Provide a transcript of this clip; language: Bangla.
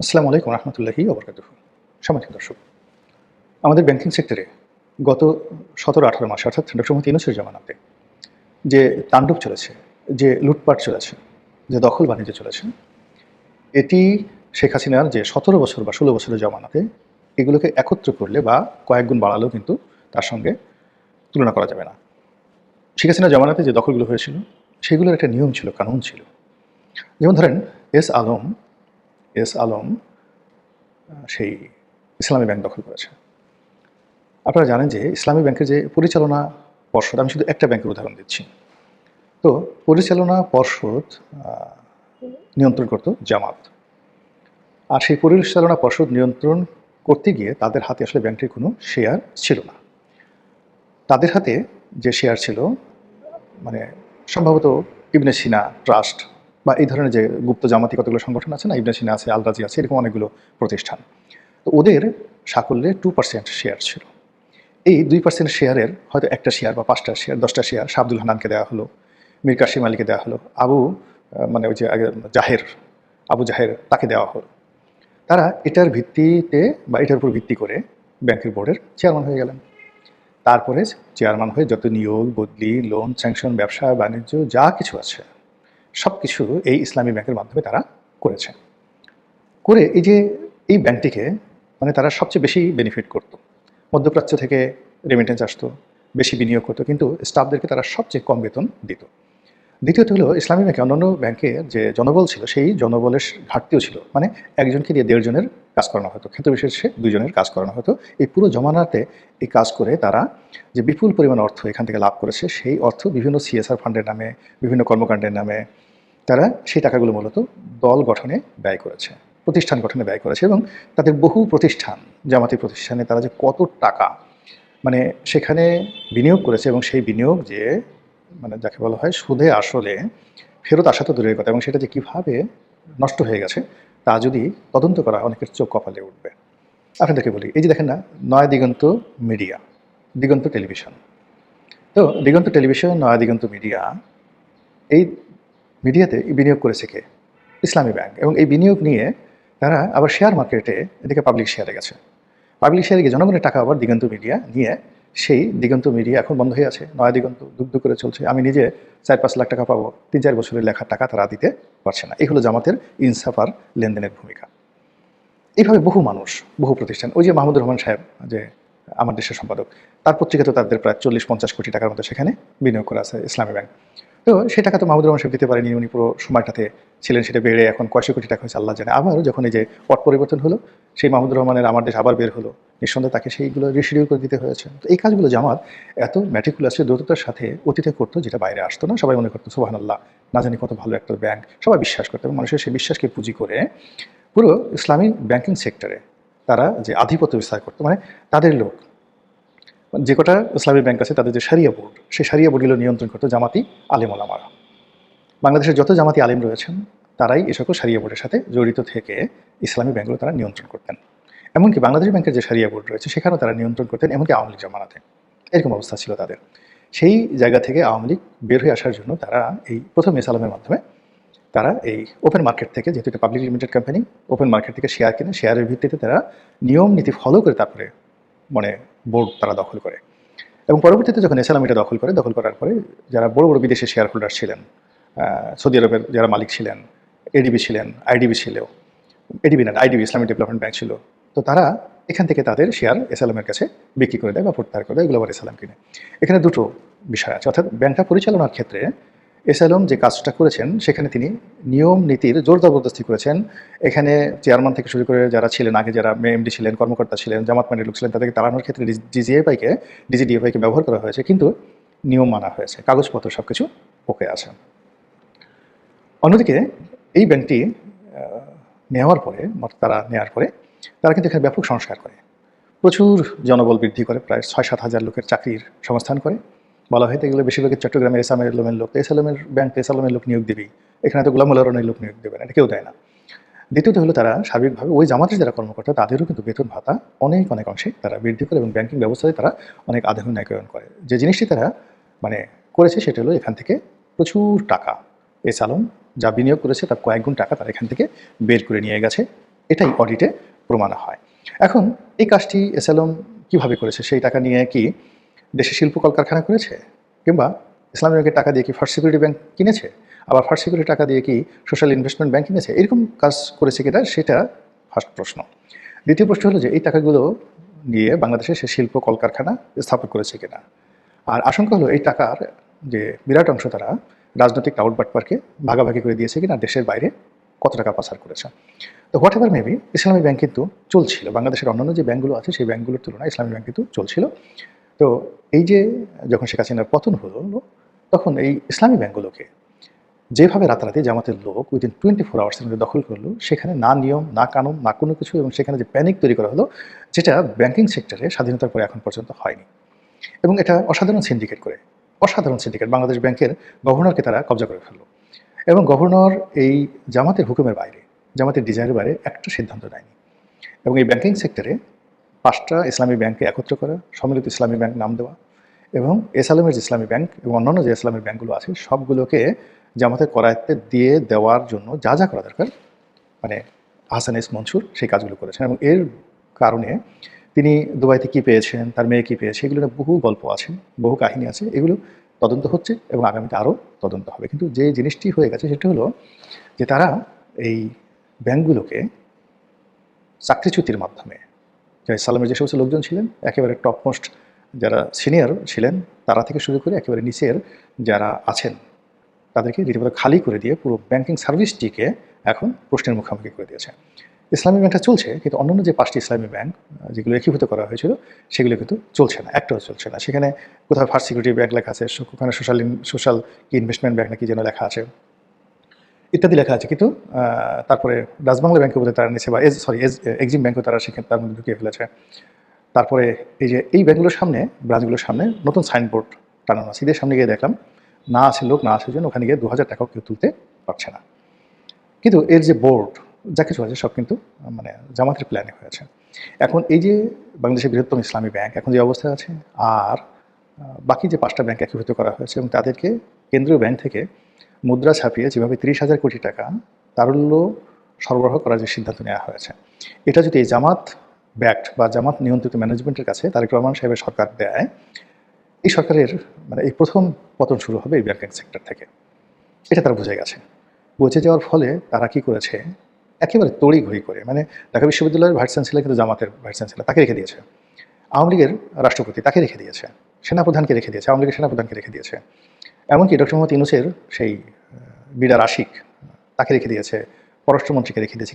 আসসালামু আলাইকুম রহমতুল্লাহি ওবরাকাতুহু। সম্মানিত দর্শক, আমাদের ব্যাংকিং সেক্টরে গত ১৭-১৮ মাস অর্থাৎ ডক্টর মোহাম্মদ ইউনূসের জামানাতে যে তাণ্ডব চলেছে, যে লুটপাট চলেছে, যে দখল বাণিজ্য চলেছে, এটি শেখ হাসিনার যে ১৭ বছর বা ১৬ বছরের জামানাতে এগুলোকে একত্র করলে বা কয়েক গুণ বাড়ালেও কিন্তু তার সঙ্গে তুলনা করা যাবে না। শেখ হাসিনার জামানাতে যে দখলগুলো হয়েছিল সেগুলোর একটা নিয়ম ছিল, কানুন ছিল। যেমন ধরেন এস আলম এস আলম সেই ইসলামী ব্যাংক দখল করেছে। আপনারা জানেন যে ইসলামী ব্যাংকের যে পরিচালনা পর্ষদ, আমি শুধু একটা ব্যাংকের উদাহরণ দিচ্ছি। তো পরিচালনা পর্ষদ নিয়ন্ত্রণ করত জামাত। আর সেই পরিচালনা পর্ষদ নিয়ন্ত্রণ করতে গিয়ে তাদের হাতে আসলে ব্যাংকটির কোনো শেয়ার ছিল না। তাদের হাতে যে শেয়ার ছিল মানে সম্ভবত ইবনে সিনা ট্রাস্ট বা এই ধরনের যে গুপ্ত জামাতি কতগুলো সংগঠন আছে না, ইবনে সিনা আছে, আল রাজি আছে, এরকম অনেকগুলো প্রতিষ্ঠান। তো ওদের সাকল্যে 2% শেয়ার ছিল। এই 2% শেয়ারের হয়তো একটা শেয়ার বা 5টা শেয়ার 10টা শেয়ার শাহ আব্দুল হান্নানকে দেওয়া হলো, মীর কাসিম আলীকে দেওয়া হলো, মানে ওই যে আগে আবু জাহের তাকে দেওয়া হলো। তারা এটার ভিত্তিতে বা এটার উপর ভিত্তি করে ব্যাংকের বোর্ডের চেয়ারম্যান হয়ে গেলেন। তারপরে চেয়ারম্যান হয়ে যত নিয়োগ, বদলি, লোন, স্যাংশন, ব্যবসা বাণিজ্য যা কিছু আছে সব কিছু এই ইসলামী ব্যাংকের মাধ্যমে তারা করেছে। করে এই যে এই ব্যাংকটিকে মানে তারা সবচেয়ে বেশি বেনিফিট করত। মধ্যপ্রাচ্য থেকে রেমিটেন্স আসতো, বেশি বিনিয়োগ করতো, কিন্তু স্টাফদেরকে তারা সবচেয়ে কম বেতন দিত। দ্বিতীয়ত হলো ইসলামী ব্যাংকে অন্যান্য ব্যাংকে যে জনবল ছিল সেই জনবলের ঘাটতিও ছিল। মানে একজনকে দিয়ে 1.5 জনের কাজ করানো হতো, ক্ষেত্র বিশেষে 2 জনের কাজ করানো হতো। এই পুরো জমানাতে এই কাজ করে তারা যে বিপুল পরিমাণ অর্থ এখান থেকে লাভ করেছে সেই অর্থ বিভিন্ন সিএসআর ফান্ডের নামে, বিভিন্ন কর্মকাণ্ডের নামে তারা সেই টাকাগুলো মূলত দল গঠনে ব্যয় করেছে, প্রতিষ্ঠান গঠনে ব্যয় করেছে। এবং তাদের বহু প্রতিষ্ঠান, জামাতি প্রতিষ্ঠানে তারা যে কত টাকা মানে সেখানে বিনিয়োগ করেছে এবং সেই বিনিয়োগ যে মানে যাকে বলা হয় সুদে আসলে ফেরত আসা তো দূরের কথা, এবং সেটা যে কীভাবে নষ্ট হয়ে গেছে তা যদি তদন্ত করা হয় অনেকের চোখ কপালে উঠবে। আপনাদেরকে বলি, এই যে দেখেন না, নয়া দিগন্ত মিডিয়া, দিগন্ত টেলিভিশন। তো দিগন্ত টেলিভিশন, নয়া দিগন্ত মিডিয়া, এই মিডিয়াতে বিনিয়োগ করেছে কে? ইসলামী ব্যাংক। এবং এই বিনিয়োগ নিয়ে তারা আবার শেয়ার মার্কেটে এদিকে পাবলিক শেয়ারে গেছে। পাবলিক শেয়ারে গিয়ে জনগণের টাকা আবার দিগন্ত মিডিয়া নিয়ে সেই দিগন্ত মিডিয়া এখন বন্ধ হয়ে আছে, নয়া দিগন্ত দুগ্ধ করে চলছে। আমি নিজে 4-5 লাখ টাকা পাবো, 3-4 বছরের লেখার টাকা তারা দিতে পারছে না। এই হলো জামাতের ইনসাফ আর লেনদেনের ভূমিকা। এইভাবে বহু মানুষ, বহু প্রতিষ্ঠান, ওই যে মাহমুদুর রহমান সাহেব যে আমার দেশের সম্পাদক, তার পত্রিকা তো তাদের প্রায় 40-50 কোটি টাকার মতো সেখানে বিনিয়োগ করা আছে ইসলামী ব্যাংক। তো সেই টাকা তো মাহমুদুর রহমান সাহেব দিতে পারেনি, উনি পুরো সময়টাতে ছিলেন, সেটা বেড়ে এখন কয়শো কোটি টাকা হয়েছে আল্লাহ জানে। আবার যখন এই যে পট পরিবর্তন হলো, সেই মাহমুদুর রহমানের আমার দেশ আবার বের হলো, নিঃসন্দেহে তাকে সেইগুলো রিশিডিউল করে দিতে হয়েছে। তো এই কাজগুলো জামাত এত ম্যাটিকুলাসলি দ্রুততার সাথে অতীতে করতো, যেটা বাইরে আসতো না। সবাই মনে করতো সুবহানাল্লাহ, না জানি কত ভালো একটা ব্যাংক, সবাই বিশ্বাস করতো। এবং মানুষের সেই বিশ্বাসকে পুঁজি করে পুরো ইসলামী ব্যাংকিং সেক্টরে তারা যে আধিপত্য বিস্তার করতো, মানে তাদের লোক, যে কটা ইসলামী ব্যাংক আছে তাদের যে সারিয়া বোর্ড, সেই সারিয়া বোর্ডগুলো নিয়ন্ত্রণ করতো জামাতি আলেম ওলামারা। বাংলাদেশের যত জামাতি আলেম রয়েছেন তারাই এ সকল সারিয়া বোর্ডের সাথে জড়িত থেকে ইসলামী ব্যাংকগুলো তারা নিয়ন্ত্রণ করতেন। এমনকি বাংলাদেশ ব্যাংকের যে সারিয়া বোর্ড রয়েছে সেখানেও তারা নিয়ন্ত্রণ করতেন, এমনকি আওয়ামী লীগ জামানাতে। এরকম অবস্থা ছিল তাদের। সেই জায়গা থেকে আওয়ামী লীগ বের হয়ে আসার জন্য তারা এই প্রথম এস আলমের মাধ্যমে তারা এই ওপেন মার্কেট থেকে, যেহেতু এটা public limited company, open market থেকে শেয়ার কিনে শেয়ারের ভিত্তিতে তারা নিয়ম নীতি ফলো করে তারপরে মানে বোর্ড তারা দখল করে। এবং পরবর্তীতে যখন এস আলম এটা দখল করার পরে যারা বড় বড় বিদেশি শেয়ার হোল্ডার ছিলেন, সৌদি আরবের যারা মালিক ছিলেন, এডিবি ছিলেন, আইডিবি ছিল, এডিবি না আইডিবি ইসলামিক ডেভেলপমেন্ট ব্যাংক ছিল, তো তারা এখান থেকে তাদের শেয়ার এস আলমের কাছে বিক্রি করে দেয় বা প্রত্যাহার করে দেয়, এগুলো আবার এস আলম কিনে। এখানে দুটো বিষয় আছে, অর্থাৎ ব্যাংকটা পরিচালনার ক্ষেত্রে এস আলম যে কাজটা করেছেন সেখানে তিনি নিয়ম নীতির জোর জবরদস্তি করেছেন। এখানে চেয়ারম্যান থেকে শুরু করে যারা ছিলেন, আগে যারা এমডি ছিলেন, কর্মকর্তা ছিলেন, জামাত পার্টির লোক ছিলেন, তাদেরকে তাড়ানোর ক্ষেত্রে ডিজিডিএফআইকে ব্যবহার করা হয়েছে, কিন্তু নিয়ম মানা হয়েছে, কাগজপত্র সব কিছু ওকে আছে। অন্যদিকে এই ব্যাংকটি নেওয়ার পরে তারা কিন্তু এখানে ব্যাপক সংস্কার করে, প্রচুর জনবল বৃদ্ধি করে, প্রায় 6-7 হাজার লোকের চাকরির সংস্থান করে। বলা হয় এগুলো বেশিরভাগই চট্টগ্রামের এস আলমের লোক, এস আলমের ব্যাংক এস আলমের লোক নিয়োগ দেবেই, এখানে তো গোলাম মোল্লা রনির লোক নিয়োগ দেবে না, এটা কেউ দেয় না। দ্বিতীয়ত হলো তারা সার্বিকভাবে ওই জামাতের যারা কর্মকর্তা তাদেরও কিন্তু বেতন ভাতা অনেক অনেক অংশে তারা বৃদ্ধি করে এবং ব্যাংকিং ব্যবস্থায় তারা অনেক আধুনিকায়ন করে। যে জিনিসটি তারা মানে করেছে সেটা হলো এখান থেকে প্রচুর টাকা এস আলম যা বিনিয়োগ করেছে তার কয়েক গুণ টাকা তারা এখান থেকে বের করে নিয়ে গেছে এটাই অডিটে প্রমাণ হয়। এখন এই কাজটি এসএলএম কিভাবে করেছে? সেই টাকা নিয়ে কি দেশে শিল্প কলকারখানা করেছে? কিংবা ইসলামী ব্যাংকের টাকা দিয়ে কি ফার্স্ট সিকিউরিটি ব্যাংক কিনেছে? আবার ফার্স্ট সিকিউরিটি টাকা দিয়ে কি সোশ্যাল ইনভেস্টমেন্ট ব্যাংক কিনেছে? এরকম কাজ করেছে কিনা সেটা ফার্স্ট প্রশ্ন। দ্বিতীয় প্রশ্ন হলো যে এই টাকাগুলো নিয়ে বাংলাদেশে সে শিল্প কলকারখানা স্থাপন করেছে কিনা। আর আশঙ্কা হলো এই টাকার যে বিরাট অংশ তারা রাজনৈতিক টাউট বাটপারকে ভাগাভাগি করে দিয়েছে কিনা, দেশের বাইরে কত টাকা পাচার করেছে। তো what ever maybe, Islami bank কিন্তু চলছিল। বাংলাদেশের অন্যান্য যে ব্যাংকগুলো আছে সেই ব্যাংকগুলোর তুলনায় ইসলামী ব্যাংক কিন্তু চলছিল। তো এই যে যখন শেখ হাসিনার পতন হলো, তখন এই ইসলামী ব্যাংকগুলোকে যেভাবে রাতারাতি জামাতের লোক উইদিন 24 আওয়ার্সের মধ্যে দখল করলো, সেখানে না নিয়ম, না কানুন, না কোনো কিছু, এবং সেখানে যে প্যানিক তৈরি করা হলো, যেটা ব্যাংকিং সেক্টরে স্বাধীনতার পরে এখন পর্যন্ত হয়নি। এবং এটা অসাধারণ সিন্ডিকেট করে, অসাধারণ সিন্ডিকেট, বাংলাদেশ ব্যাংকের গভর্নরকে তারা কবজা করে ফেললো। এবং গভর্নর এই জামাতের হুকুমের বাইরে, জামাতের ডিজাইনের বাইরে একটা সিদ্ধান্ত নেয়নি। এবং এই ব্যাংকিং সেক্টরে 5টা ইসলামী ব্যাংককে একত্র করা, সম্মিলিত ইসলামী ব্যাংক নাম দেওয়া, এবং এসআলএমের যে ইসলামী ব্যাংক এবং অন্যান্য যে ইসলামী ব্যাংকগুলো আছে সবগুলোকে জামাতের করায়ত্তে দিয়ে দেওয়ার জন্য যা যা করা দরকার, মানে আহসান এস মনসুর সেই কাজগুলো করেছেন। এবং এর কারণে তিনি দুবাইতে কী পেয়েছেন, তার মেয়ে কী পেয়েছে, এগুলো নিয়ে বহু গল্প আছে, বহু কাহিনী আছে। এগুলো তদন্ত হচ্ছে এবং আগামীতে আরও তদন্ত হবে। কিন্তু যে জিনিসটি হয়ে গেছে সেটা হলো যে তারা এই ব্যাংকগুলোকে চাকরিচ্যুতির মাধ্যমে, যে সালামের যে সমস্ত লোকজন ছিলেন, একেবারে টপমোস্ট যারা সিনিয়র ছিলেন তারা থেকে শুরু করে একেবারে নিচের যারা আছেন তাদেরকে রীতিমতো খালি করে দিয়ে পুরো ব্যাংকিং সার্ভিসটিকে এখন প্রশ্নের মুখোমুখি করে দিয়েছে। ইসলামী ব্যাংকটা চলছে, কিন্তু অন্যান্য যে 5টি ইসলামী ব্যাংক যেগুলো একীভূত করা হয়েছিল সেগুলো কিন্তু চলছে না, একটাও চলছে না। সেখানে কোথাও ফার্স্ট সিকিউরিটি ব্যাংক লেখা আছে, ওখানে সোশ্যাল ইনভেস্টমেন্ট ব্যাংক নাকি যেন লেখা আছে, ইত্যাদি লেখা আছে। কিন্তু তারপরে ডাচবাংলা ব্যাংকের বোধহয় তারা নিচ্ছে, বা এক্সিম ব্যাংকও তারা সেখানে তার মধ্যে ঢুকিয়ে ফেলেছে। তারপরে এই যে এই ব্যাংকগুলোর সামনে, ব্রাঞ্চগুলোর সামনে নতুন সাইনবোর্ড টানানো আছে। ঈদের সামনে গিয়ে দেখলাম না আছে লোক, না আছে জন্য ওখানে গিয়ে 2000 টাকাও কেউ তুলতে পারছে না। কিন্তু এর যে বোর্ড যা কিছু আছে সব কিন্তু মানে জামাতের প্ল্যানে হয়েছে। এখন এই যে বাংলাদেশের বৃহত্তম ইসলামী ব্যাংক এখন যে অবস্থায় আছে, আর বাকি যে 5টা ব্যাংক একীভূত করা হয়েছে এবং তাদেরকে কেন্দ্রীয় ব্যাংক থেকে মুদ্রা ছাপিয়ে যেভাবে 30,000 কোটি টাকা তারল্য সরবরাহ করার যে সিদ্ধান্ত নেওয়া হয়েছে, এটা যদি এই জামাত ব্যাক্ট বা জামাত নিয়ন্ত্রিত ম্যানেজমেন্টের কাছে তারেক রহমান সাহেবের সরকার দেয়, এই সরকারের মানে এই প্রথম পতন শুরু হবে এই ব্যাংকিং সেক্টর থেকে। এটা তারা বুঝে গেছে। বুঝে যাওয়ার ফলে তারা কি করেছে, একেবারে তড়িঘড়ি করে, মানে ঢাকা বিশ্ববিদ্যালয়ের ভাইস চ্যান্সেলর কিন্তু জামাতের ভাইস চ্যান্সেলর, তাকে রেখে দিয়েছে। আওয়ামী লীগের রাষ্ট্রপতি তাকে রেখে দিয়েছে, সেনাপ্রধানকে রেখে দিয়েছে, আওয়ামী লীগের সেনাপ্রধানকে রেখে দিয়েছে। এমনকি ডক্টর মোহাম্মদ ইউনূসের সেই বিডার আশিক তাকে রেখে দিয়েছে, পররাষ্ট্রমন্ত্রীকে রেখে দিয়েছে।